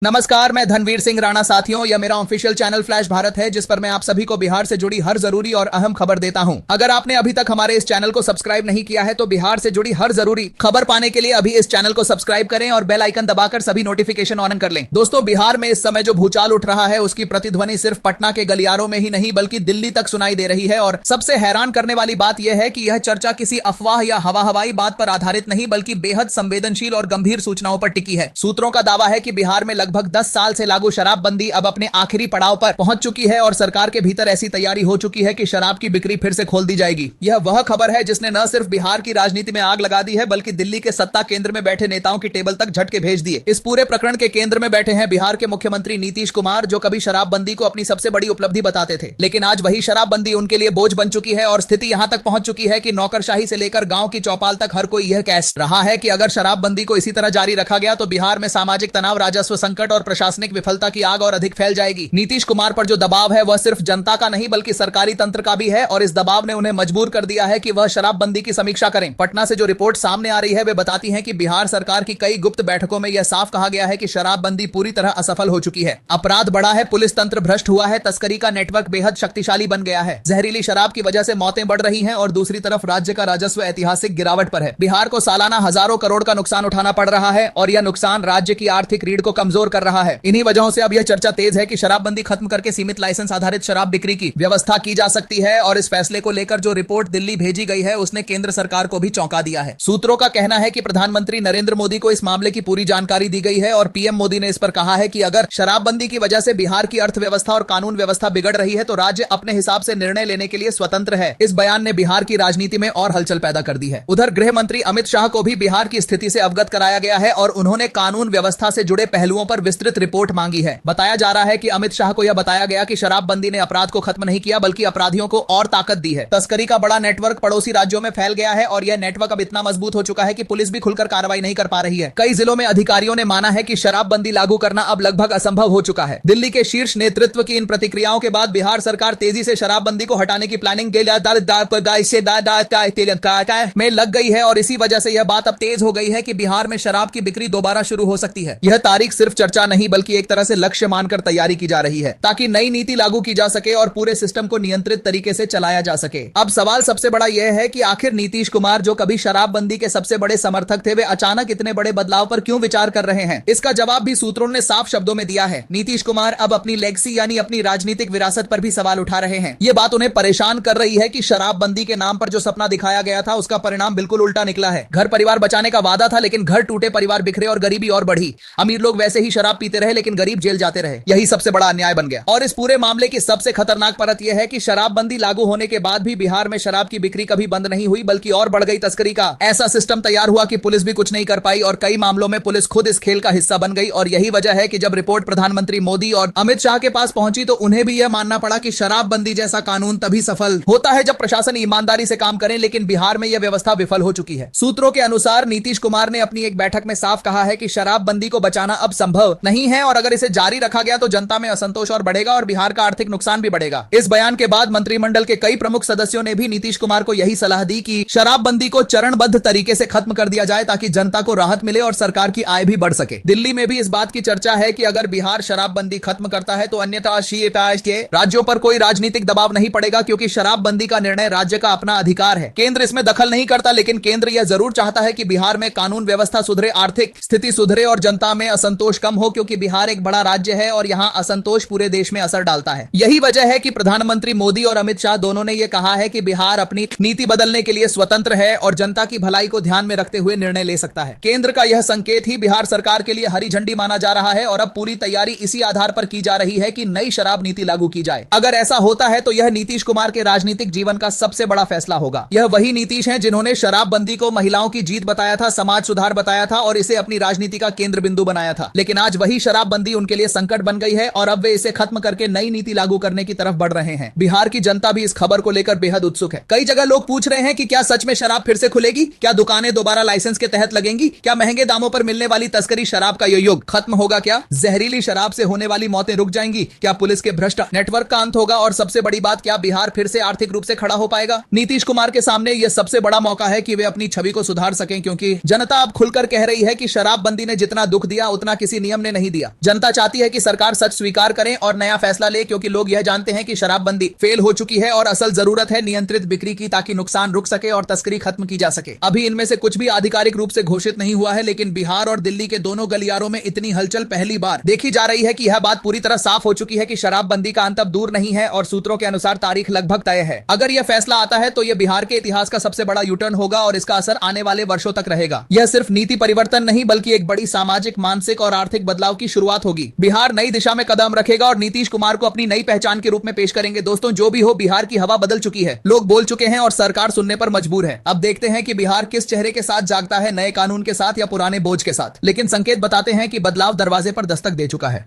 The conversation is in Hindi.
नमस्कार, मैं धनवीर सिंह राणा। साथियों, यह मेरा ऑफिशियल चैनल फ्लैश भारत है, जिस पर मैं आप सभी को बिहार से जुड़ी हर जरूरी और अहम खबर देता हूं। अगर आपने अभी तक हमारे इस चैनल को सब्सक्राइब नहीं किया है तो बिहार से जुड़ी हर जरूरी खबर पाने के लिए अभी इस चैनल को सब्सक्राइब करें और बेल आइकन दबाकर सभी नोटिफिकेशन ऑन कर लें। दोस्तों, बिहार में इस समय जो भूचाल उठ रहा है उसकी प्रतिध्वनि सिर्फ पटना के गलियारों में ही नहीं बल्कि दिल्ली तक सुनाई दे रही है। और सबसे हैरान करने वाली बात यह है कि यह चर्चा किसी अफवाह या हवाई बात पर आधारित नहीं बल्कि बेहद संवेदनशील और गंभीर सूचनाओं पर टिकी है। सूत्रों का दावा है कि बिहार में लगभग 10 साल से लागू शराबबंदी अब अपने आखिरी पड़ाव पर पहुंच चुकी है और सरकार के भीतर ऐसी तैयारी हो चुकी है कि शराब की बिक्री फिर से खोल दी जाएगी। यह वह खबर है जिसने न सिर्फ बिहार की राजनीति में आग लगा दी है बल्कि दिल्ली के सत्ता केंद्र में बैठे नेताओं की टेबल तक झटके भेज दिए। इस पूरे प्रकरण के केंद्र में बैठे हैं बिहार के मुख्यमंत्री नीतीश कुमार, जो कभी शराबबंदी को अपनी सबसे बड़ी उपलब्धि बताते थे, लेकिन आज वही शराबबंदी उनके लिए बोझ बन चुकी है और स्थिति यहां तक पहुंच चुकी है कि नौकरशाही से लेकर गांव की चौपाल तक हर कोई यह कह रहा है कि अगर शराबबंदी को इसी तरह जारी रखा गया तो बिहार में सामाजिक तनाव, राजस्व संकट और प्रशासनिक विफलता की आग और अधिक फैल जाएगी। नीतीश कुमार पर जो दबाव है वह सिर्फ जनता का नहीं बल्कि सरकारी तंत्र का भी है और इस दबाव ने उन्हें मजबूर कर दिया है कि वह शराबबंदी की समीक्षा करें। पटना से जो रिपोर्ट सामने आ रही है वे बताती है कि बिहार सरकार की कई गुप्त बैठकों में यह साफ कहा गया है कि शराबबंदी पूरी तरह असफल हो चुकी है। अपराध बढ़ा है, पुलिस तंत्र भ्रष्ट हुआ है, तस्करी का नेटवर्क बेहद शक्तिशाली बन गया है, जहरीली शराब की वजह से मौतें बढ़ रही हैं और दूसरी तरफ राज्य का राजस्व ऐतिहासिक गिरावट पर है। बिहार को सालाना हजारों करोड़ का नुकसान उठाना पड़ रहा है और यह नुकसान राज्य की आर्थिक रीढ़ को कमजोर कर रहा है। इन्हीं वजहों से अब यह चर्चा तेज है कि शराबबंदी खत्म करके सीमित लाइसेंस आधारित शराब बिक्री की व्यवस्था की जा सकती है और इस फैसले को लेकर जो रिपोर्ट दिल्ली भेजी गई है उसने केंद्र सरकार को भी चौंका दिया है। सूत्रों का कहना है कि प्रधानमंत्री नरेंद्र मोदी को इस मामले की पूरी जानकारी दी गई है और पीएम मोदी ने इस पर कहा है कि अगर शराबबंदी की वजह से बिहार की अर्थव्यवस्था और कानून व्यवस्था बिगड़ रही है तो राज्य अपने हिसाब से निर्णय लेने के लिए स्वतंत्र है। इस बयान ने बिहार की राजनीति में और हलचल पैदा कर दी है। उधर गृह मंत्री अमित शाह को भी बिहार की स्थिति से अवगत कराया गया है और उन्होंने कानून व्यवस्था से जुड़े पहलुओं पर विस्तृत रिपोर्ट मांगी है। बताया जा रहा है कि अमित शाह को यह बताया गया कि शराबबंदी ने अपराध को खत्म नहीं किया बल्कि अपराधियों को और ताकत दी है। तस्करी का बड़ा नेटवर्क पड़ोसी राज्यों में फैल गया है और यह नेटवर्क अब इतना मजबूत हो चुका है कि पुलिस भी खुलकर कार्रवाई नहीं कर पा रही है। कई जिलों में अधिकारियों ने माना है कि शराबबंदी लागू करना अब लगभग असंभव हो चुका है। दिल्ली के शीर्ष नेतृत्व की इन प्रतिक्रियाओं के बाद बिहार सरकार तेजी से शराबबंदी को हटाने की प्लानिंग में लग गई है और इसी वजह से यह बात अब तेज हो गई है कि बिहार में शराब की बिक्री दोबारा शुरू हो सकती है। यह तारीख सिर्फ चर्चा नहीं बल्कि एक तरह से लक्ष्य मानकर तैयारी की जा रही है ताकि नई नीति लागू की जा सके और पूरे सिस्टम को नियंत्रित तरीके से चलाया जा सके। अब सवाल सबसे बड़ा यह है कि आखिर नीतीश कुमार, जो कभी शराबबंदी के सबसे बड़े समर्थक थे, वे अचानक इतने बड़े बदलाव पर क्यों विचार कर रहे हैं? इसका जवाब भी सूत्रों ने साफ शब्दों में दिया है। नीतीश कुमार अब अपनी लेगेसी यानी अपनी राजनीतिक विरासत पर भी सवाल उठा रहे हैं। यह बात उन्हें परेशान कर रही है कि शराबबंदी के नाम पर जो सपना दिखाया गया था उसका परिणाम बिल्कुल उल्टा निकला है। घर परिवार बचाने का वादा था लेकिन घर टूटे, परिवार बिखरे और गरीबी और बढ़ी। अमीर लोग वैसे ही शराब पीते रहे लेकिन गरीब जेल जाते रहे। यही सबसे बड़ा अन्याय बन गया। और इस पूरे मामले की सबसे खतरनाक परत यह है कि शराबबंदी लागू होने के बाद भी बिहार में शराब की बिक्री कभी बंद नहीं हुई बल्कि और बढ़ गई तस्करी का ऐसा सिस्टम तैयार हुआ कि पुलिस भी कुछ नहीं कर पाई और कई मामलों में पुलिस खुद इस खेल का हिस्सा बन गई। और यही वजह है कि जब रिपोर्ट प्रधानमंत्री मोदी और अमित शाह के पास पहुंची तो उन्हें भी यह मानना पड़ा कि शराबबंदी जैसा कानून तभी सफल होता है जब प्रशासन ईमानदारी से काम करे, लेकिन बिहार में यह व्यवस्था विफल हो चुकी है। सूत्रों के अनुसार नीतीश कुमार ने अपनी एक बैठक में साफ कहा है कि शराबबंदी को बचाना अब संभव नहीं है और अगर इसे जारी रखा गया तो जनता में असंतोष और बढ़ेगा और बिहार का आर्थिक नुकसान भी बढ़ेगा। इस बयान के बाद मंत्रिमंडल के कई प्रमुख सदस्यों ने भी नीतीश कुमार को यही सलाह दी कि शराबबंदी को चरणबद्ध तरीके से खत्म कर दिया जाए ताकि जनता को राहत मिले और सरकार की आय भी बढ़ सके। दिल्ली में भी इस बात की चर्चा है कि अगर बिहार शराबबंदी खत्म करता है तो अन्यथा के राज्यों पर कोई राजनीतिक दबाव नहीं पड़ेगा क्योंकि शराबबंदी का निर्णय राज्य का अपना अधिकार है। केंद्र इसमें दखल नहीं करता, लेकिन केंद्र यह जरूर चाहता है कि बिहार में कानून व्यवस्था सुधरे, आर्थिक स्थिति सुधरे और जनता में असंतोष कम हो, क्योंकि बिहार एक बड़ा राज्य है और यहाँ असंतोष पूरे देश में असर डालता है। यही वजह है कि प्रधानमंत्री मोदी और अमित शाह दोनों ने यह कहा है कि बिहार अपनी नीति बदलने के लिए स्वतंत्र है और जनता की भलाई को ध्यान में रखते हुए निर्णय ले सकता है। केंद्र का यह संकेत ही बिहार सरकार के लिए हरी झंडी माना जा रहा है और अब पूरी तैयारी इसी आधार पर की जा रही है कि नई शराब नीति लागू की जाए। अगर ऐसा होता है तो यह नीतीश कुमार के राजनीतिक जीवन का सबसे बड़ा फैसला होगा। यह वही नीतीश हैं जिन्होंने शराबबंदी को महिलाओं की जीत बताया था, समाज सुधार बताया था और इसे अपनी राजनीति का केंद्र बिंदु बनाया था। लेकिन आज वही शराबबंदी उनके लिए संकट बन गई है और अब वे इसे खत्म करके नई नीति लागू करने की तरफ बढ़ रहे हैं। बिहार की जनता भी इस खबर को लेकर बेहद उत्सुक है। कई जगह लोग पूछ रहे हैं कि क्या सच में शराब फिर से खुलेगी? क्या दुकानें दोबारा लाइसेंस के तहत लगेंगी? क्या महंगे दामों पर मिलने वाली तस्करी शराब का ये युग खत्म होगा? क्या जहरीली शराब से होने वाली मौतें रुक जाएंगी? क्या पुलिस के भ्रष्ट नेटवर्क का अंत होगा? और सबसे बड़ी बात, क्या बिहार फिर से आर्थिक रूप से खड़ा हो पाएगा? नीतीश कुमार के सामने यह सबसे बड़ा मौका है कि वे अपनी छवि को सुधार सकें, क्योंकि जनता अब खुलकर कह रही है कि शराबबंदी ने जितना दुख दिया उतना किसी नियम ने नहीं दिया। जनता चाहती है कि सरकार सच स्वीकार करे और नया फैसला ले, क्योंकि लोग यह जानते हैं कि शराबबंदी फेल हो चुकी है और असल जरूरत है नियंत्रित बिक्री की, ताकि नुकसान रुक सके और तस्करी खत्म की जा सके। अभी इनमें से कुछ भी आधिकारिक रूप से घोषित नहीं हुआ है, लेकिन बिहार और दिल्ली के दोनों गलियारों में इतनी हलचल पहली बार देखी जा रही है कि यह बात पूरी तरह साफ हो चुकी है कि शराबबंदी का अंत अब दूर नहीं है और सूत्रों के अनुसार तारीख लगभग तय है। अगर यह फैसला आता है तो यह बिहार के इतिहास का सबसे बड़ा यूटर्न होगा और इसका असर आने वाले वर्षों तक रहेगा। यह सिर्फ नीति परिवर्तन नहीं बल्कि एक बड़ी सामाजिक, मानसिक और आर्थिक बदलाव की शुरुआत होगी। बिहार नई दिशा में कदम रखेगा और नीतीश कुमार को अपनी नई पहचान के रूप में पेश करेंगे। दोस्तों, जो भी हो, बिहार की हवा बदल चुकी है, लोग बोल चुके हैं और सरकार सुनने पर मजबूर है। अब देखते हैं कि बिहार किस चेहरे के साथ जागता है, नए कानून के साथ या पुराने बोझ के साथ। लेकिन संकेत बताते हैं कि बदलाव दरवाजे पर दस्तक दे चुका है।